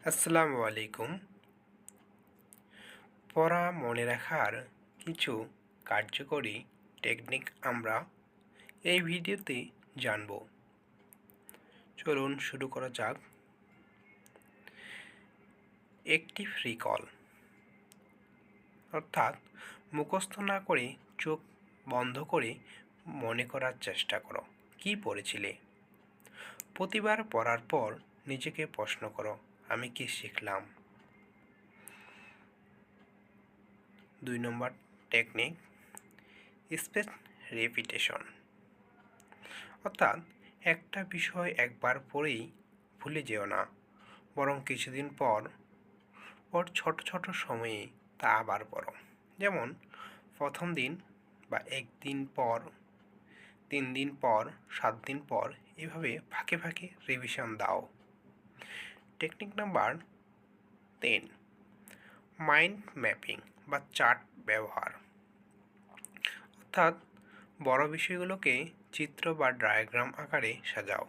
আসসালামু আলাইকুম। পড়া মনে রাখার কিছু কার্যকরী টেকনিক আমরা এই ভিডিওতে জানব। চলুন শুরু করা যাক। অ্যাক্টিভ রিকল অর্থাৎ মুখস্থ না করে চোখ বন্ধ করে মনে করার চেষ্টা করো কি পড়েছিলে। প্রতিবার পড়ার পর নিজেকে প্রশ্ন করো, আমি কি শিখলাম। 2 নম্বর টেকনিক স্পেস রিপিটেশন অর্থাৎ একটা বিষয় একবার পড়েই ভুলে যেও না, বরং কিছুদিন পর ছোট ছোট সময়ে তা আবার পড়ো। যেমন প্রথম দিন বা 1 দিন পর, 3 দিন পর, 7 দিন পর, এভাবে ফাঁকে ফাঁকে রিভিশন দাও। টেকনিক নাম্বার 3 মাইন্ড ম্যাপিং বা চার্ট ব্যবহার অর্থাৎ বড় বিষয়গুলোকে চিত্র বা ডায়াগ্রাম আকারে সাজাও,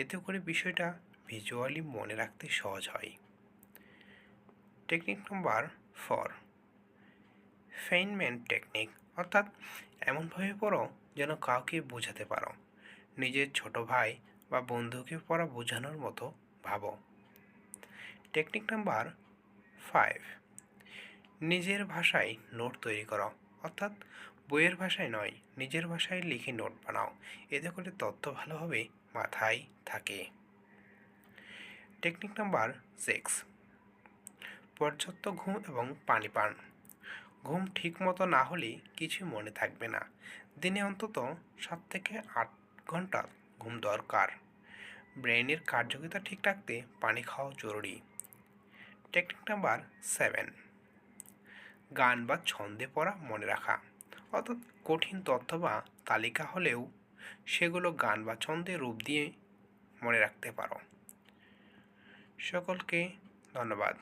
এতে করে বিষয়টা ভিজুয়ালি মনে রাখতে সহজ হয়। টেকনিক নাম্বার 4 ফেইনমেন্ট টেকনিক অর্থাৎ এমনভাবে পড়ো যেন কাউকে বোঝাতে পারো, নিজের ছোট ভাই বা বন্ধুকে পড়া বোঝানোর মতো ভাবো। টেকনিক নাম্বার 5 নিজের ভাষায় নোট তৈরি করো অর্থাৎ বইয়ের ভাষায় নয়, নিজের ভাষায় লিখে নোট বানাও, এতে করে তথ্য ভালোভাবে মাথায় থাকে। টেকনিক নাম্বার 6 পর্যাপ্ত ঘুম এবং পানি পান। ঘুম ঠিকমতো না হলে কিছু মনে থাকবে না। দিনে অন্তত 7 থেকে 8 ঘন্টা ঘুম দরকার। ব্রেনের কার্যকারিতা ঠিক রাখতে পানি খাওয়া জরুরি। টেকনিক নাম্বার 7 গান বা ছন্দে পড়া মনে রাখা অর্থাৎ কঠিন তথ্য বা তালিকা হলেও সেগুলো গান বা ছন্দে রূপ দিয়ে মনে রাখতে পারো। সকলকে ধন্যবাদ।